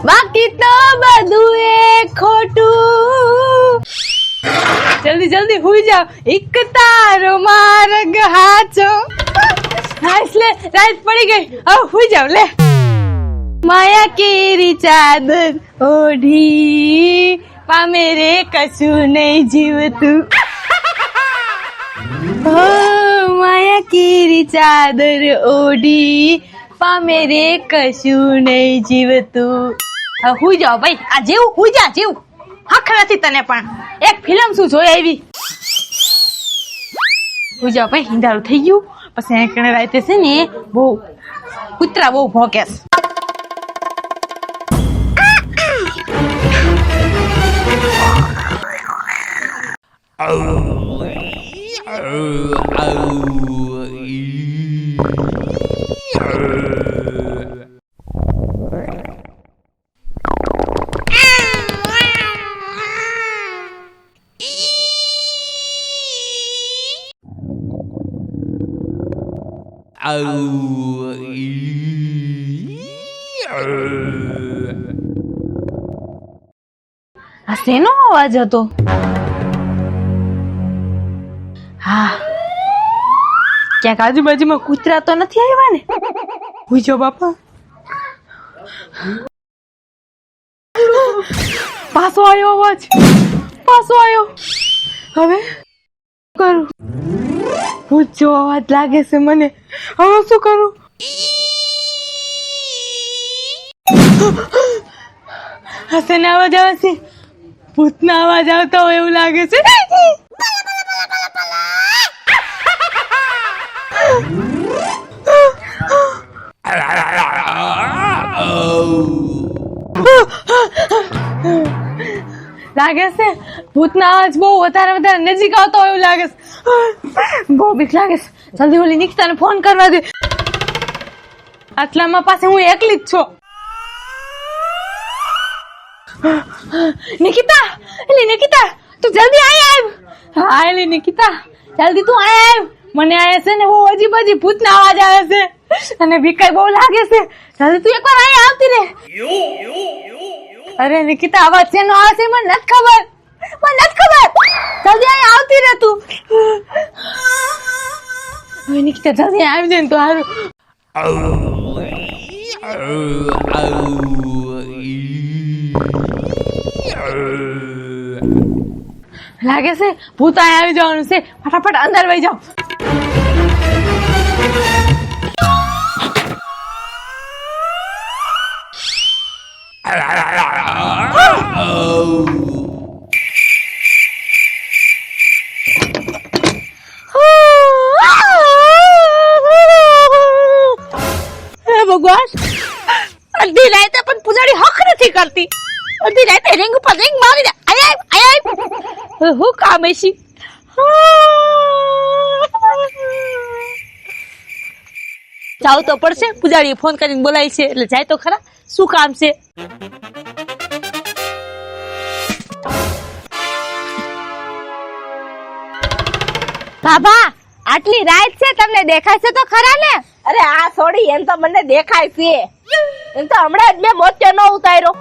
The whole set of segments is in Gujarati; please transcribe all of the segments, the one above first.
બાકી તો બધું એ ખોટું. જલ્દી જલ્દી હુઈ જાવ, એક તારો માર્ગ હાચો. હાસલે રાત પડી ગઈ, હવે હુઈ જાવ લે. માયા કેરી ચાદર ઓઢી પામે રે કશું નહીં જીવતું. માયા કેરી ચાદર ઓઢી પામે રે કશું નહીં જીવતું. હુઈ જાવ ભાઈ, આ જેવું હુઈ જા જેવું. હક નથી તને પણ. એક ફિલ્મ શું જોઈ આવી. હુઈ જાવ ભાઈ, હિંધારું થઈ ગયું. પછી એક રાતે છે ને બહુ કૂતરા બહુ ભોંકે. આ શેનો અવાજ હતો? હા, ક્યાંક આજુબાજુમાં કૂતરા તો નથી આવ્યા ને? પૂછો બાપા. પાછો આવ્યો અવાજ, પાછો આવ્યો. હવે કરું, પૂછો અવાજ લાગે છે મને. હવે શું કરું? હસેને અવાજ આવે છે, ભૂતના અવાજ આવતા હોય એવું લાગે છે. લાગે છે ભૂતના અવાજ બહુ વધારે નજીક આવતો હોય એવું લાગે છે. બહુ બીક લાગે છે. જલ્દી ઓલી નિકિતાને ફોન કરવા દે. આટલામાં પાસે હું એકલી જ છું. નિકિતા, એલી નિકિતા, તું જલ્દી આય આવ. હા એલી નિકિતા, જલ્દી તું આય આવ. મને આયા છે ને બહુ અજીબ અજીબ ભૂતના અવાજ આવે છે અને બીક બહુ લાગે છે. જલ્દી તું એકવાર આય આવતી રે. અરે નિકિતા, અવાજ શેનો આવે છે મને નથી ખબર, મને નથી ખબર. જલ્દી આય આવતી રે તું. હવે નિકિતા જલ્દી આવી જાય ને તો સારું. લાગે છે ભૂત આય આવી જવાનું છે. ફટાફટ અંદર વહી જાઓ. ભગવાન, અડધી રાતે પણ પૂજારી હક નથી કરતી. અડધી રાતે રિંગ ઉપર રિંગ મારી દે. આય આય આય. હું કામ છે? જાવ તો પડશે. પૂજારીએ ફોન કરીને બોલાય છે એટલે જાય તો ખરા. શું કામ છે? બાબા, આટલી રાત છે, તમને દેખાય છે તો ખરા ને? અરે આ છોડી, એમ તો મને દેખાય છે. એમ તો હમણાં જ મેં મોચો ન ઉતાર્યો.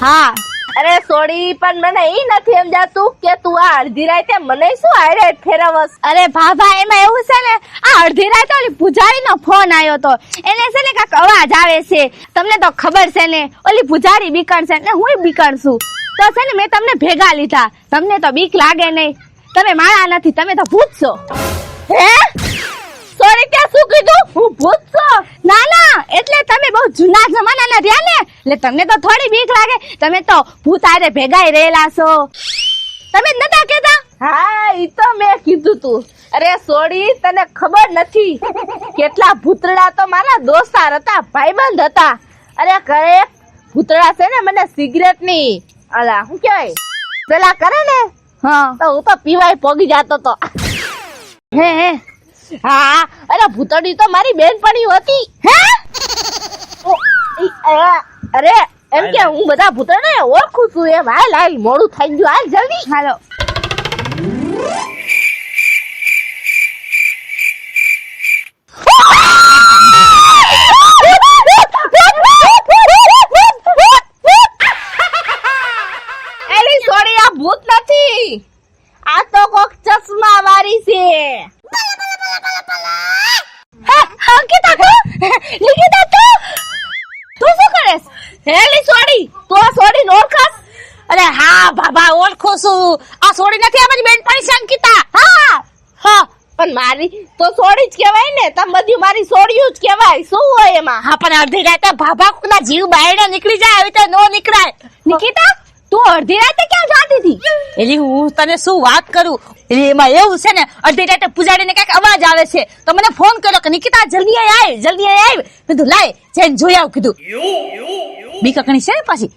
હા. અરે છોડી, પણ મને ઈ નથી સમજાતું કે તું આ અડધી રાતે મને શું હારે ફેરવસ. અરે બાબા, એમાં એવું છે ને, આ અડધી રાતે ઓલી પૂજારીનો ફોન આવ્યો તો. એને છે ને કાંઈક અવાજ આવે છે. તમને તો ખબર છે ને, ઓલી પૂજારી બીકણ છે ને હું બીકણ છું. તો છે ને મેં તમને ભેગા લીધા. તમને તો બીક લાગે નહીં. તમે માણા નથી, તમે તો ભૂત છો. હે સોરી, ત્યાં શું કીધું? હું ભૂત છું? ના ના, એટલે તમે બહુ જૂના જમાનાના રહ્યા ને, એટલે તમને તો થોડી બીક લાગે. તમે તો ભૂત આરે ભેગાઈ રહેલા છો. તમે જ નતા કહેતા? હા, ઈ તો મેં કીધું તું. અરે સોડી, તને ખબર નથી કેટલા ભૂતડા તો મારા દોસ્તાર હતા, ભાઈબંધ હતા. અરે કરે ભૂતડા છે ને મને સિગરેટ ની અલા શું કહેવાય પેલા કરે ને, હા, તો હું તો પીવાય પોગી જતો તો. હે હે હા, અરે ભૂતડી તો મારી બેનપણી હતી. હે અરે એમ કે હું બધા ભૂતડાને ઓળખું છું એમ. હાલ હાલ, મોડું થઈ ગયું, હાલ જલ્દી. હાલો. હેલી સોડી તું આ સોડી ઓળખસ? અરે હા બાબા ઓળખું છું. આ સોડી નથી અમારી બેનપણી છે અંકિતા. હા હા પણ મારી તો સોડી જ કહેવાય ને, તમ બધી મારી સોડિયું જ કહેવાય. શું હોય એમાં? હા પણ અડધી રાતે ભાભા કોકના જીવ બાયડે નીકળી જાય આવી રીતે નો નીકળાય. નિકિતા તું અડધી રાતે ક્યાં જાતી હતી? એલી હું તને શું વાત કરું, એલી એમાં એવું છે ને અડધી રાતે પુજાડીને કઈક અવાજ આવે છે તો મને ફોન કર્યો કે નિકિતા જલ્દી આય જલ્દી આય. કીધું લાય જઈને જોઈ આવ. કીધું બીક અકણી છે ને પાછી.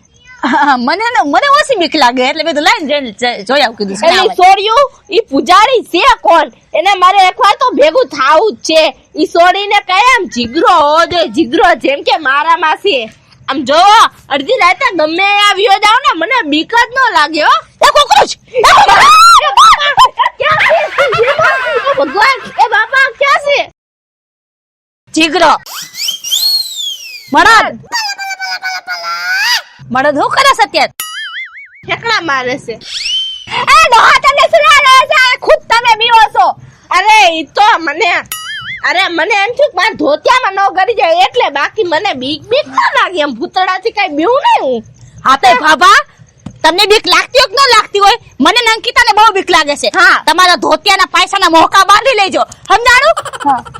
મને ઓછી બીક લાગે એટલે મેં લાઈન જઈને જોઈ આવ. કીધું એલી સોડિયું ઈ પૂજારી છે કોણ? એને મારે એકવાર તો ભેગું થાવું જ છે. ઈ સોડીને કઈ આમ જીગરો હોવો જોઈએ, જીગરો જેમ કે મારા માસી. આમ જો અડધી રાતે ગમે આવ્યો જાવ ને મને બીક જ ન લાગે હો. એ કોકરોચ ભગવાન એ બાપા ક્યાં છે? જીગરો મળદ હું કરે છે અત્યારે? ઠેકડા મારે છે. એ ડોહા તમને સુનાડે છે ખુદ તમે બીવો છો. અરે ઈ તો મને એમ થયું કે મારા ધોતિયામાં ન કરી જાય એટલે, બાકી મને બીક ના લાગી. એમ ભૂતડાથી કઈ બીવું નહીં હું. હા તો ભાભા તમને બીક લાગતી હોય કે ન લાગતી હોય, મને ને અંકિતાને બહુ બીક લાગે છે. હા. તમારા ધોતિયાના પૈસાના મોહકા બાંધી લેજો સમજાણું?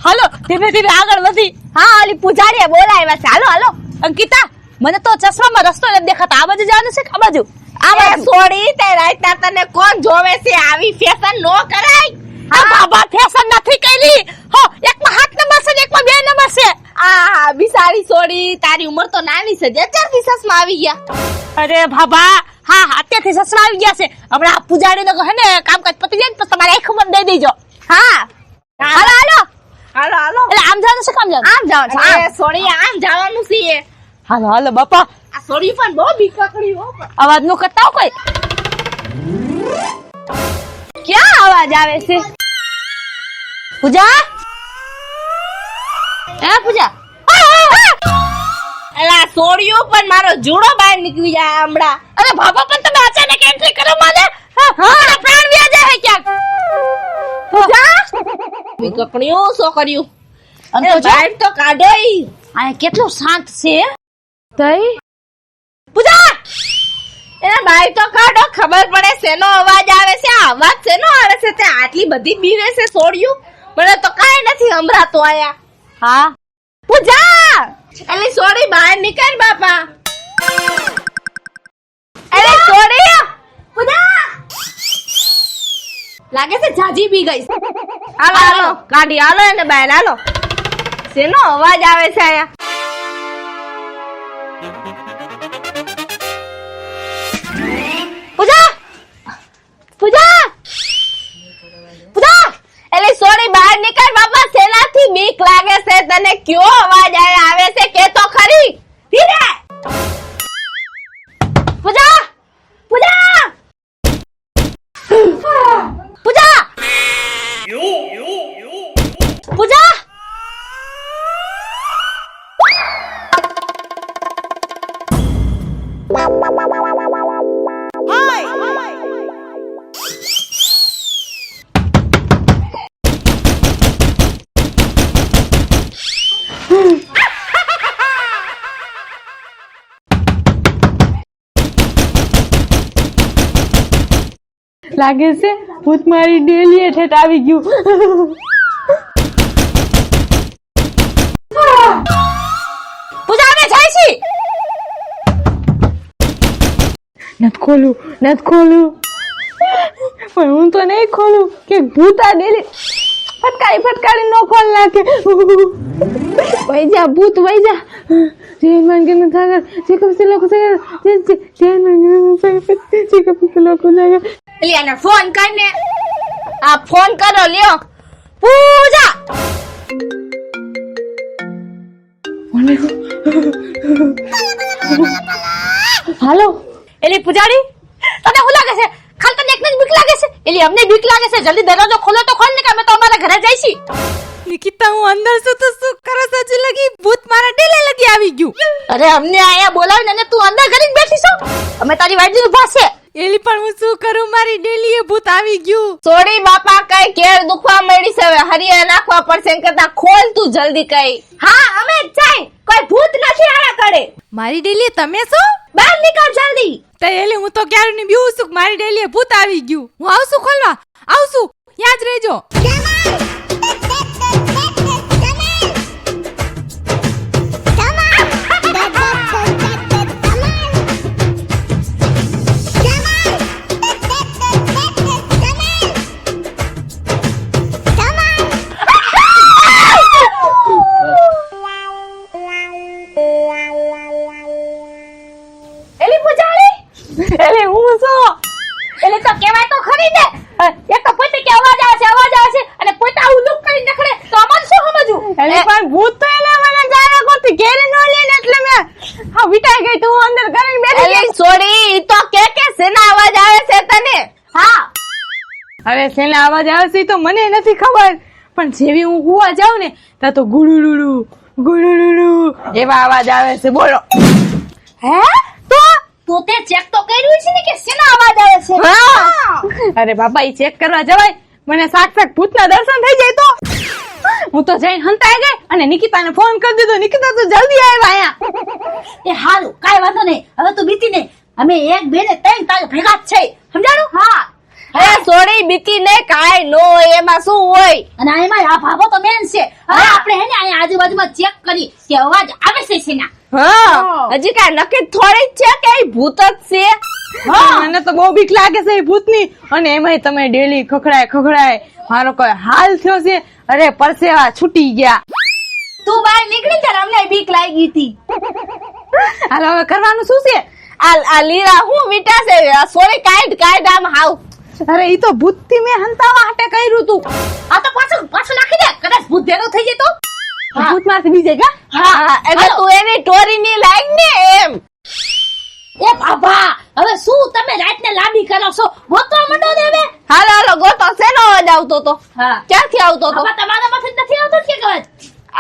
હાલો ધીમે ધીમે આગળ વધી. હા ઓલી પૂજારીએ બોલાવ્યા છે. હાલો હાલો. અંકિતા મને તો ચશ્મામાં રસ્તો નથી દેખાતા. આ બાજુ જવાનું છે કે આ બાજુ? આ બાજુ. સોડી તે રાતના તને કોણ જોવે છે? આવી ફેશન નો કરાય. આ બાબા ફેશન નથી કઈલી હો. એકમાં 7 નંબર છે ને એકમાં 2 નંબર છે. આ બિસારી સોડી તારી ઉંમર તો નાની છે, અત્યારથી ચશ્મા આવી ગયા. અરે બાબા હા અત્યારથી ચશ્મા આવી ગયા છે. હમણાં આ પુજારીને કહે ને કામકાજ પતી જાય ને તો તમારે આંખ બંધ દઈ દેજો. હા હાલો હાલો હાલો હાલો. એટલે આમ જવાનું છે કામ જવાનું? આમ જવાનું છે. અરે સોડી આમ જવાનું છે. હાલો હાલો બાપા. આ સોડી પણ બહુ બીકકડી હો. અવાજ નો કરતા હો કોઈ. ક્યાં અવાજ આવે છે? પૂજા એ પૂજા એલા સોડિયું પણ મારો જુડો બહાર નીકળી જાય હમણાં. અરે બાબા પણ તમે અચાનક એન્ટ્રી કરો માને. હા પ્રાણ વ્યા જાય ક્યાંક. બીકકડીયું શું કર્યું? અને એ બહાર તો કાઢો ઈ. આ કેટલું શાંત છે. તઈ પૂજા એને બહાર તો કાઢો, ખબર પડે શેનો અવાજ આવે છે. આ અવાજ શેનો આવે છે? તે આટલી બધી બીવે છે સોડિયું? મને તો કાઈ નથી સંભળાતું આયા. હા પૂજા એલી સોડી બહાર નીકળ બાપા. અરે સોડી પૂજા લાગે છે જાજી બી ગઈ. હાલો હાલો ગાડી હાલો એને બહાર હાલો. શેનો અવાજ આવે છે આયા? પૂજા પૂજા પૂજા એલી સોડી બહાર નીકળ બાપા. શેનાથી બીક લાગે છે તને? કયો અવાજ આવે છે કે તો ખરી. ધીરે પૂજા પૂજા પૂજા પૂજા લાગે છે ભૂત મારી ડેલી ઠેઠ આવી ગયું. પૂજા અમે જાય છે. નથી ખોલું પણ હું તો નહીં ખોલું કે ભૂત આ ડેલી ફટકારી નો ખોલ નાખે. વઈ જા ભૂત વઈ જા. જય હનુમાન કે સાગર જે કબ से लोग सागर जय हनुमान सागर જે કબ से लोग सागर. એલી આને ફોન કરને. આ ફોન કરો લ્યો. પૂજા હાલો એલી પૂજારી તને શું લાગે છે? ખાલી તને એકને જ બીક લાગે છે? એલી અમને બીક લાગે છે. જલ્દી દરવાજો ખોલો તો ખોલ ને કે અમે તો અમારા ઘરે જઈશી. નિકિતા હું અંદર છું તો શું કરે સજી લગી ભૂત મારા ડેલે લગી આવી ગયું. અરે અમને આયા બોલાવીને અને તું અંદર ઘરે જ બેઠી છો. અમે તારી વાડી ઉભા છે. એલી પણ હું શું કરું, મારી ડેલીએ ભૂત આવી ગયું. સોડી બાપા કઈ કેર દુખવા મળી છે, હવે હરિયા નાખવા પડશે એમ કરતા ખોલ તું જલ્દી કઈ. હા અમે જ જાય, કોઈ ભૂત નથી આયા કરે. મારી ડેલીએ તમે છો? બહાર નીકળ જલ્દી. તો એલી હું તો ક્યારે ની બીવું છું, મારી ડેલીએ ભૂત આવી ગયું. હું આવશું ખોલવા, આવશું, યાદ રહેજો. એલી પૂજાળી, એટલે હું શું એલી તો કહેવાય તો ખરી ને. એક તો પોતે કે અવાજ આવે છે અને પોતે આવું લુક કરી નખડે તો અમાર શું સમજવું. એટલે પણ ભૂત તો એને મને જાણે કોતી ઘેરે નો લે ને એટલે મેં હા વિટાઈ ગઈ તું અંદર કરીને બેઠી ગઈ. એલી સોડી ઈ તો કે શેના અવાજ આવે છે તને? હા હવે શેના અવાજ આવે છે ઈ તો મને નથી ખબર, પણ જેવી હું હુવા જાઉં ને ત્યાં તો ગુડુડુડુ ગુડુડુડુ એવા અવાજ આવે છે. બોલો. હે તો તે ચેક તો કર્યું છે ને કે શેના અવાજ આવે છે? હા અરે બાપા ઈ ચેક કરવા જવાય, મને સાક્ષાત ભૂતના દર્શન થઈ જાય તો હું તો જઈને હંતાઈ ગઈ અને નિકિતાને ફોન કરી દીધો. નિકિતા તો જલ્દી આવ્યા અહીંયા. એ હારું કાઈ વાંધો નહીં, હવે તું બીતી નહીં, અમે એક બે ને ત્રણ તારે ભેગા જ છે, સમજાણું? હા. અરે સોડી બીતી ને કાઈ નો હોય, એમાં શું હોય? અને એમાં આ ભાભો તો મેન છે. હવે આપણે હે ને અહીંયા આજુબાજુમાં ચેક કરી કે અવાજ આવે છે શેના. હા હજી કાઈ નક્કી થોડી જ છે કે ઈ ભૂત જ છે. મને તો બહુ બીક લાગે છે એ ભૂતની, અને એમાંય તમે ડેલી ખખડાય મારો કોઈ હાલ થયો છે. અરે પરસેવા છૂટી ગયા. તું બહાર નીકળી ત્યારે અમને બીક લાગી હતી. હાલો હવે કરવાનું શું છે? આ લીરા હું વિટા છે સોરી કાઈડ આમ હાવ. અરે ઈ તો ભૂત થી મેં હંતાવા હાટે કર્યું તું. આ તો પાછું નાખી દે, કદાચ ભૂત ભેગો થઈ જાય તો. ભૂત માંથી બીજે કા? હા એટલે તું એની ટોરી ની લાઈન ને એમ. એ બાબા હવે શું તમે રાત ને લાંબી કરો છો, ગોતવા માંડો ને હવે. હાલો ગોતો શેનો અવાજ આવતો તો? ક્યાંથી આવતો તો? તમારા માંથી નથી આવતો કે અવાજ?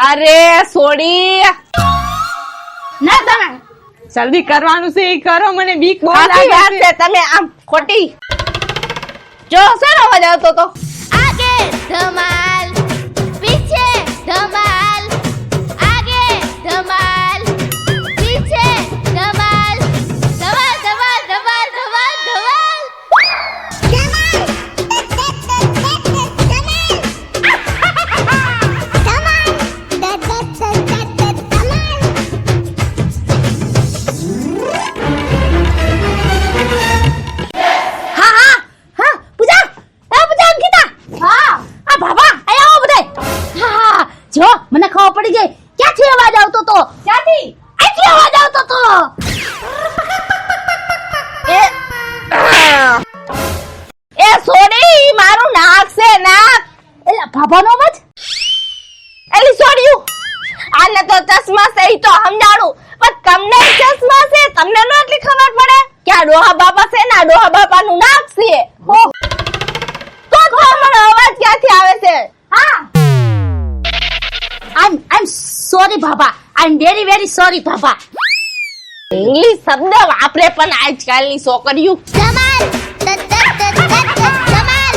અરે સોડી ના તમે જલ્દી કરવાનું છે ઈ કરો, મને બીક બહુ આખી વાત લાગે છે તમે આમ ખોટી. જો શેનો અવાજ આવતો તો? आगे धमाल, पीछे धमाल, आगे धमाल, पीछे धमाल, धमाल धमाल धमाल धमाल धमाल હા પૂજા અંકિતા. હા આ બાબા આયા આવો બધાય. હા જો મને ખબર પડી ગઈ ક્યાંથી અવાજ આવતો તો. ક્યાંથી? અહીંથી અવાજ આવતો તો. એ સોડી મારું નાક છે નાક. એલા બાબાનો અવાજ. એલી સોડીયું આને તો ચશ્મા છે ઈ તો સમજાણું, પણ તમને ચશ્મા છે તમને નો એટલી ખબર પડે કે આ ડોહા બાપા છે ને આ ડોહા બાપાનું નાક છે. હો તો મને અવાજ ક્યાંથી આવે છે? હા આઈ એમ સોરી બાબા, I am very very sorry બાબા. ઇંગ્લિશ શબ્દ વાપરે પણ આજકાલની છોકરીઓ. धमाल धमाल धमाल धमाल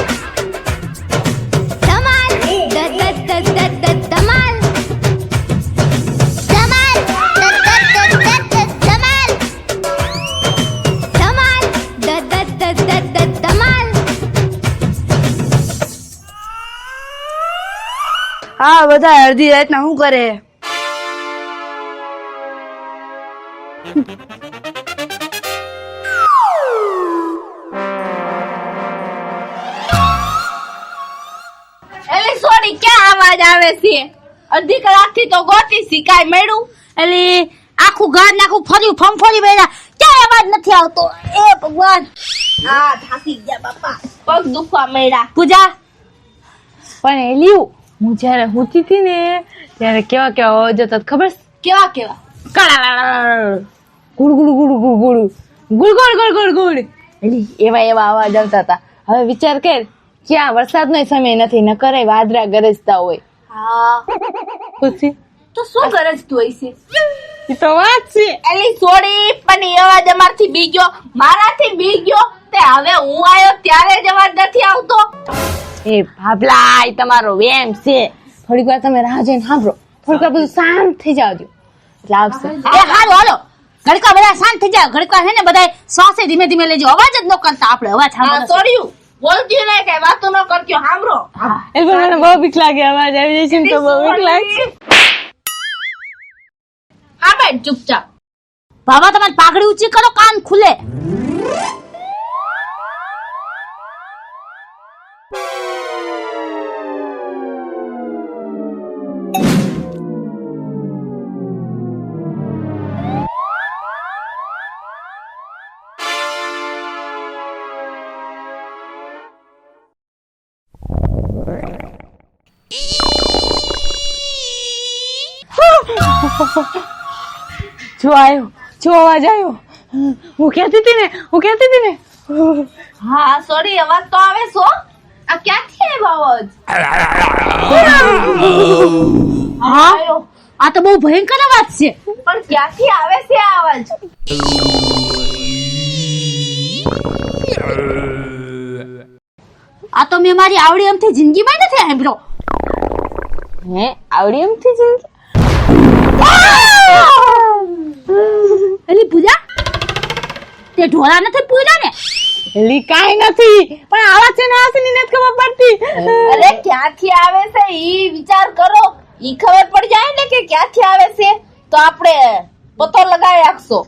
હા બધા અડધી રાતના શું કરે? એલી સોડી ક્યાં અવાજ આવે છે? અડધી કલાકથી તો ગોતી શીખાય મળ્યું. એલી આખું ઘર નાખું ફર્યું ફમફોડી બેડા ક્યાં અવાજ નથી આવતો. એ ભગવાન આ થાકી ગયા બાપા, પગ દુખવા મળ્યા. પૂજા પણ એલિયું હું જયારે હુતી હતી ને ત્યારે કેવા કેવા અવાજ હતા ખબર છે? કેવા good good good good good good good good good એલી એવા અવાજ આવતા હતા. હવે વિચાર કર ક્યાં વરસાદનો સમય નથી, ન કરે વાદળા ગરજતા હોય. હા પછી તો શું ગરજતું હશે? ઈ તો વાત છે. એલી સોડી પણ એ અવાજ અમારથી બી ગયો, મારાથી બી ગયો. તે હવે હું આયો ત્યારે જ અવાજ નથી આવતો. એ ભાભલા ઈ તમારો વેમ છે. થોડીક વાર તમે રાહ જોઈને સાંભળો, થોડીક વાર બધું શાંત થઈ જાવ દો એટલે આવશે. એ હાલો હાલો ઘડીક બધા શાંત થઈ જાય. ઘડીક વાર હે ને બધા શ્વાસે ધીમે ધીમે લેજો, અવાજ જ ન કરતા. આપણે અવાજ આ સાંભળો. સોડ્યું બોલતી નહીં, કઈ વાતો ન કરજો, સાંભળો. એ પણ મને બહુ બીક લાગે, અવાજ આવી જાય છે ને તો બહુ બીક લાગે. હા બેન ચૂપચાપ. બાબા તમારી પાઘડી ઊંચી કરો, કાન ખુલે. જો આવ્યો, જો અવાજ આવ્યો. હું કહેતી હતી ને હા સોરી અવાજ તો આવે છો. આ ક્યાંથી આવ્યો અવાજ? હા આ તો બહુ ભયંકર અવાજ છે. પણ ક્યાંથી આવે છે આ અવાજ? આ તો મેં મારી આવડી એમથી જિંદગીમાં નથી સાંભળ્યો. હે આવડી એમથી જિંદગી? એલી પૂજા તે ઢોળા નથી પૂર્યા ને? એલી કાઈ નથી, પણ આવાજ છે ને આસની નથી ખબર પડતી. અરે ક્યાંથી આવે છે ઈ વિચાર કરો. ઈ ખબર પડી જાય ને કે ક્યાંથી આવે છે તો આપણે પતો લગાવી રાખશો.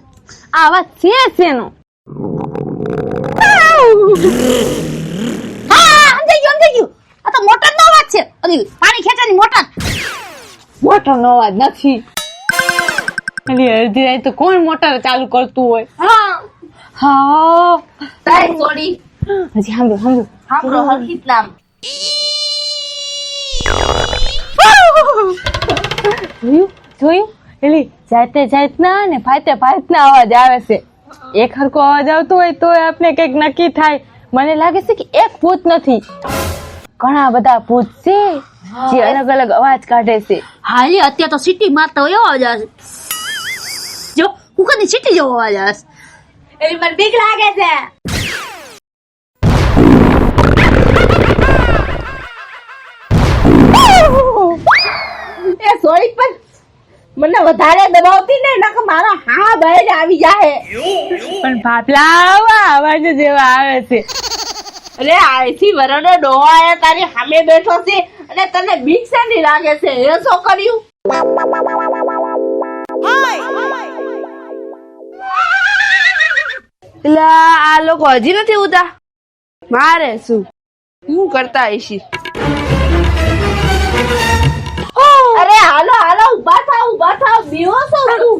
આ અવાજ છે નો. હા સમજાઈ ગયું. આ તો મોટર નો અવાજ છે. ઓલી પાણી ખેંચાની મોટર. મોટર નો અવાજ નથી. એલી અડધી રાત તો કોણ મોટર ચાલુ કરતું હોય? હા તારી સોડી હજી સાંભળો. સાંભળો હરખીત નામ. જોયું એલી જાતે ના ને ફાતે ના અવાજ આવે છે. એક હરકો અવાજ આવતો હોય તો આપણે કઈક નક્કી થાય. મને લાગે છે કે એક ભૂત નથી, ઘણા બધા ભૂત છે જે અલગ અલગ અવાજ કાઢે છે. હા એ અત્યારે તો સિટી માં તો એવો અવાજ આવે છે. જો કુકરની સિટી જેવો અવાજ આવે છે. એવી મને બીક લાગે છે. એ સોડી પણ મને વધારે દબાવતી ને નકર મારો હા બહાર આવી જાય. પણ ભાભલા આવા અવાજ જ એવા આવે છે. અરે આયથી વરનો ડોહો આયા તારી સામે બેઠો છે અને તને બીક શેની લાગે છે? એ શું કર્યું? એટલે આ લોકો હજી નથી ઉતા. મારે શું હું કરતા હશી? અરે હાલો હાલો ઊભા થાવ બીવો છો તું?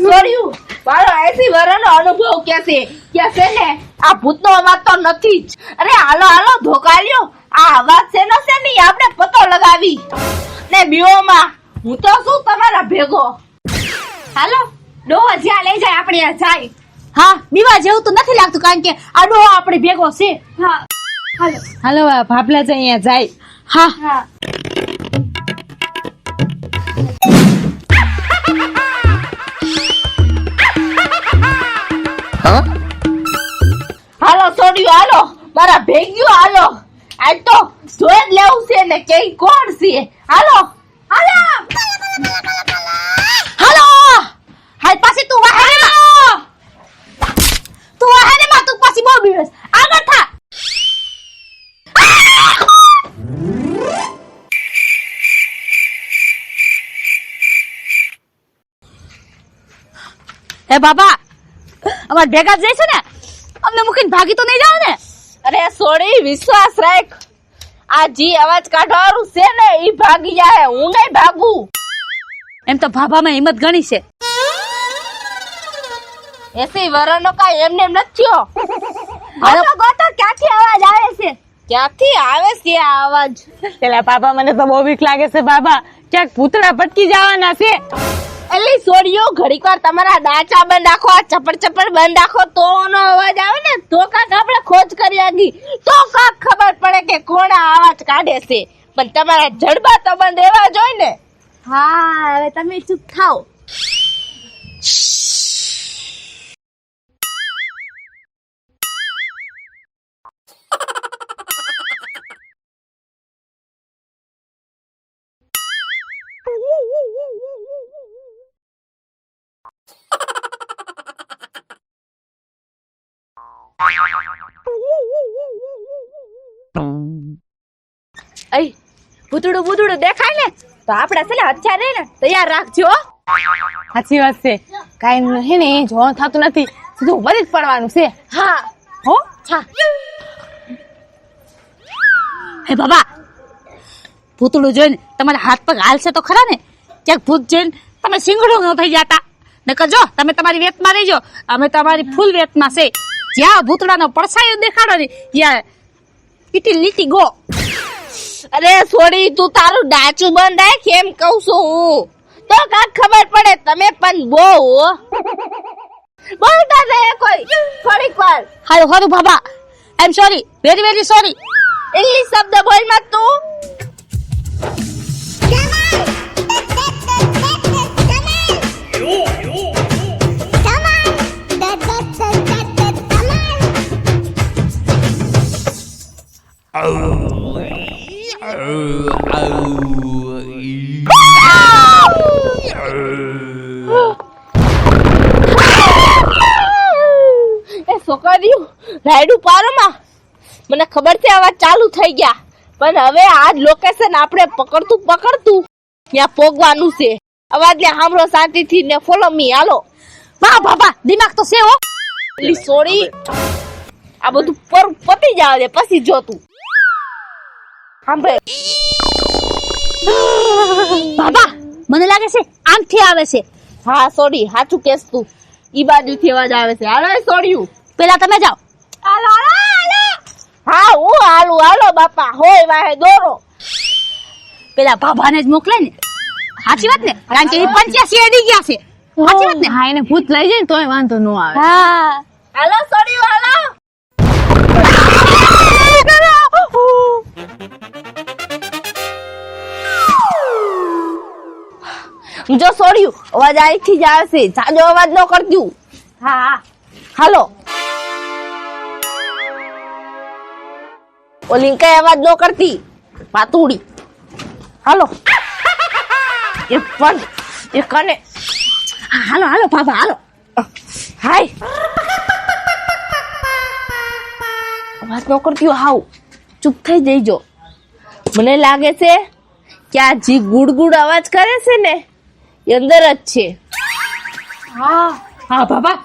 સોર્યું મારો 80 વર્ષનો અનુભવ કે છે ને આ ભૂતનો અવાજ તો નથી જ. અરે હાલો ધોકાલ્યો આ અવાજ છે નહીં આપણે પતો લગાવી ને બીઓમાં હું તો શું તમારા ભેગો. હાલો ડોહો જ્યાં લઈ જાય આપણે ત્યાં જાય. હા બીવા જેવું તો નથી લાગતું, કારણ કે આ ડોહો આપણે ભેગો છે. હા હાલો હાલો આ ભાભલા જ અહીંયા જાય. હા હા હાલો સોડ્યું હાલો મારા ભેગ્યું હાલો. આજ તો જોઈ જ લેવું છે ને કે ઈ કોણ છે. હાલો હાલો હાલો હાલ પાછી તું વાહે માં તું પાછી બહુ બીવસ. આગળ થા. હે બાબા અમાર ભેગા જ જઈશું ને, અમને મૂકીને ભાગી તો નહીં જાવ ને? અરે સોડી વિશ્વાસ રાખ. આ જી અવાજ કાઢવાનું છે ને ઈ ભાગી જાય, હું નહીં ભાગું. એમ તો ભાભામાં હિંમત ઘણી છે. 80 વર્ષનો કાંઈ એમને એમ નથી થયો. ગોતો ક્યાંથી અવાજ આવે છે? ક્યાંથી આવે છે આ અવાજ? પેલા બાબા મને તો બહુ બીક લાગે છે. બાબા ક્યાંક ભૂતળા પટકી જવાના છે. એલી સોડીઓ ઘડીક વાર તમારા ડાચા બંધ રાખો, આ ચપડ બંધ રાખો તો નો અવાજ આવે ને તો કાક આપણે ખોજ કરી આગી તો કાક ખબર પડે કે કોણ આ અવાજ કાઢે છે. પણ તમારા જડબા તો બંધ રહેવા જોઈએ ને. હા હવે તમે ચૂપ થાઓ. અઈ ભૂતડું દેખાય ને તો આપણે છે ને અત્યારે ને તૈયાર રાખજો. સાચી વાત છે. કાંઈ હે ને જોવાનું થતું નથી, સીધું વળી જ પડવાનું છે. હા હો હા. હે બાબા, ભૂતળું જોઈને તમારા હાથ પગ હાલશે તો ખરા ને? ક્યાંક ભૂત જોઈને તમે સિંગડું ન થઈ જતા. નકર જો તમે તમારી વેતમાં રહીજો, અમે તમારી ફૂલ વેતમાં છે. જ્યાં ભૂતળાનો પડછાયો દેખાડો ને ત્યાં ઈટી લીટી ગો. અરે સોરી, તું તારું ડાચું બંધાય કેમ કહું છું હું તો કાક ખબર પડે. તમે પણ બહુ બોલતા રહે કોઈ થોડીક વાર. હારું હારું બાબા, I am sorry, very very sorry. English શબ્દ બોલ મત તું. એ છોકરીઓ રાયડું પારોમાં મને ખબર છે આવા ચાલુ થઈ ગયા, પણ હવે આ લોકેશન આપણે પકડતું ત્યાં પોગવાનું છે. અવાજ ને સાંભળો શાંતિથી ને ફોલો મી. હાલો. વાહ બાબા, દિમાગ તો છે હો. એલી સોરી, આ બધું પર પતી જાવ દે પછી જો તું સાંભળે. બાબા મને લાગે છે આમથી આવે છે. હા સોરી, સાચું કેસ તું. ઈ બાજુથી અવાજ આવે છે. હાલો સોડ્યું, પેલા તમે જાઓ. હાલો હાલો હાલો. હા હું હાલું. હાલો બાપા, હોય વાહે દોરો. પેલા બાબાને જ મોકલે ને. સાચી વાત ને? કારણ કે 85 અડી ગયા છે. સાચી વાત ને? હા, એને ભૂત લઈ જાય ને તોય વાંધો ન આવે. હા. હાલો સોડ્યું હાલો. જો સોડ્યું, અવાજ અહીંથી જ આવે છે. જાજો અવાજ ન કરતું. હા હાલો. ઓલી કઈ અવાજ ન કરતી પાતુડી. હાલો. એ પણ એ કને. હાલો હાલો બાબા હાલો. હાય અવાજ ન કરતી. હાવ ચૂપ થઈ જઈજો. મને લાગે છે કે આ જી ગુડ અવાજ કરે છે ને એ અંદર જ છે. હા હા બાબા,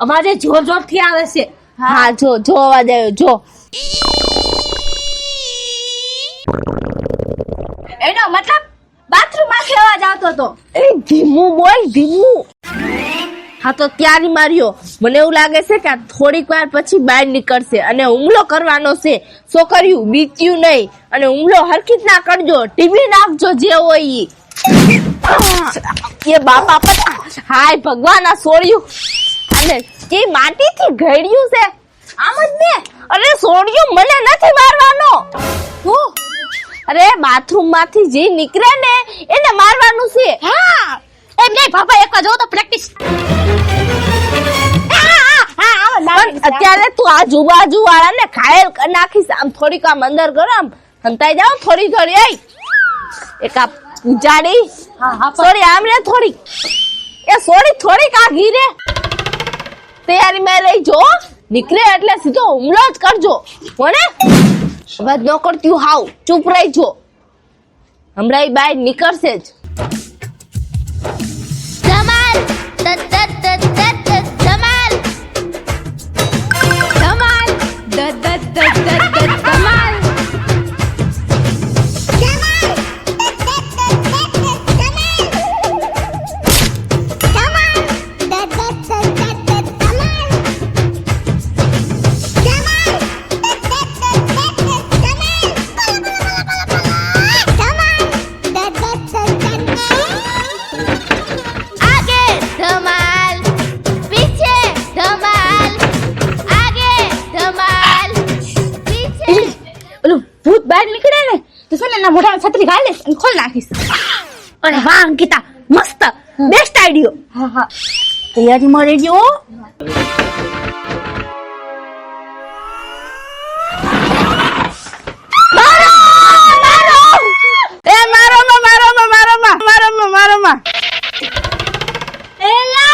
અવાજે જોર જોર થી આવે છે. હા જો અવાજ આવ્યો જો. એનો મતલબ બાથરૂમ માંથી અવાજ આવતો હતો. એ ધીમું બોલ ધીમું. હા તો ત્યારે માર્યો. મને એવું લાગે છે કે થોડીક વાર પછી બહાર નીકળશે અને હુમલો કરવાનો છે. છોકરીયું બીત્યું નહીં અને હુમલો હરખી જ ના કરજો. ટીવી નાખજો જે હોય ઈ. એ બાપા પણ હાય ભગવાન, આ સોળ્યું અને કે માટીથી ઘડ્યું છે આમ જ ને. અરે સોળ્યું મને નથી મારવાનો. હું અરે બાથરૂમ માંથી જે નીકળે ને એને મારવાનું છે. હા એમ નહીં બાબા, એકવાર જો તો પ્રેક્ટિસ. અત્યારે તું આજુબાજુ વાળા ને ઘાયલ નાખીશ. આમ થોડીક આમ અંદર કરો, આમ હંતાઈ જાવ થોડી. એક આ પૂજાડી સોરી આમ રે થોડીક. એ સોરી થોડીક આ ઘીરે તૈયારી મેં રહી જો. નીકળે એટલે સીધો હુમલો જ કરજો. કોને અવાજ ન કરતી હાવ ચૂપ રહીજો. હમણાં બહાર નીકળશે જ. ધમાલ ધમાલ ધમાલ ધમાલ आगे धमाल पीछे धमाल आगे धमाल पीछे. ઓલું ભૂત બહાર નીકળે ને તો છે ને એના મોઢામાં છત્રી ગાળી દઈશ અને ખોલી નાખીશ. અરે વાહ અંકિતા, મસ્ત, બેસ્ટ આઈડિયો. હા હા, તૈયારીમાં રહેજો. એલા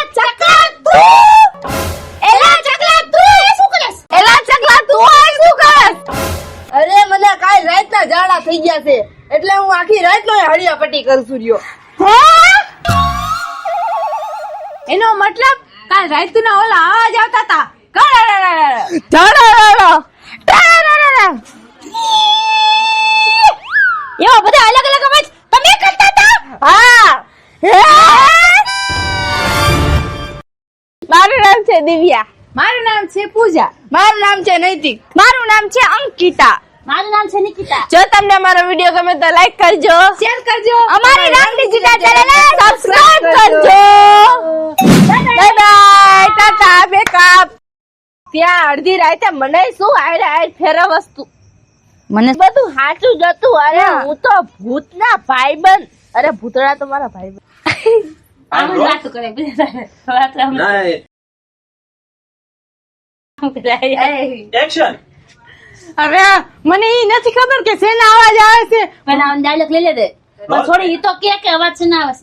ચકલા તું એ શું કરસ? એલા ચકલા તું એ શું કરસ? અરે મને કાલ રાતના ઝાડા થઈ ગયા છે એટલે હું આખી રાત નો હળિયા પટ્ટી કરું છું રહ્યો. એનો મતલબ કાલ રાતના ઓલા અવાજ આવતા હતા. એવા બધા અલગ અલગ અવાજ તમે કરતા હતા? હા. મારું નામ છે દિવ્યા. મારું નામ છે પૂજા. મારું નામ છે નૈતિક. મારું નામ છે અંકિતા. મારું નામ છે નિકિતા. જો તમને અમારો વિડિયો ગમે તો લાઈક કરજો, શેર કરજો. અમારી રામ ડિજિટલ ચેનલને સબસ્ક્રાઇબ કરજો. Bye bye, Tata, backup. ત્યાં અડધી રાતે મને શું આયરે ફેરા વસ્તુ મને બધું સાચું જ હતું. અરે હું તો ભૂતના ભાઈબંધ. અરે ભૂતડા તો મારા ભાઈબંધ. આમ જ વાતો કરે. વાત આમ એક્શન. અરે મને ઈ નથી ખબર કે શેના અવાજ આવે છે. પેલા ડાયલોગ લઈ લે દે. પણ થોડી ઈ તો કે અવાજ છે ના આવે.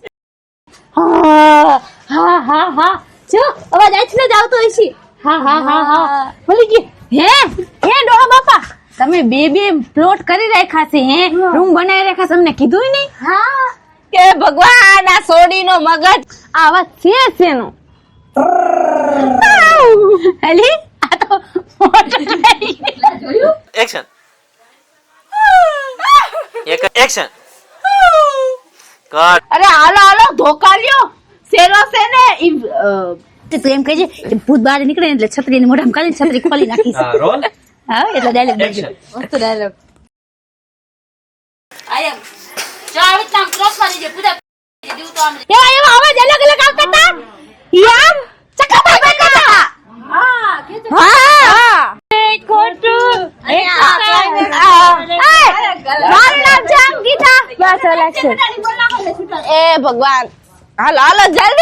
હા હા હા હા, જો અવાજ આટલે જ આવતો હોય છે. હા હા હા હા, બોલી ગઈ. હે ડોહા બાપા, તમે બે પ્લોટ કરી રાખ્યા છે? હે રૂમ બનાવી રાખ્યા, તમને કીધું નહીં? હા કે ભગવાન આ સોડીનો મગજ. આ અવાજ છે શેનો? અલી આ તો એક્શન. એક્શન. કટ. અરે હાલો હાલો ધોકા લ્યો. શેરો છે ને તું એમ કહેજે કે ભૂત બહાર નીકળે ને એટલે છત્રી મોઢામાં કાઢીને છત્રી ખોલી નાખીશ. હા, રોલ. હા એટલે ડાયલોગ બોલજો. એક્શન. મસ્ત ડાયલોગ. આયમ જો આવી રીતના આમ ક્રોસ મારી જે પૂજા દીધું તો આમ એવા એવા અવાજ અલગ અલગ આવતા હતા યાર. ચકાતા બેટા. હા કે તો હા ખોટું મારું નામ છે અંકિતા. બસ અલગ છે. એ ભગવાન હાલો હાલો જલ્દી.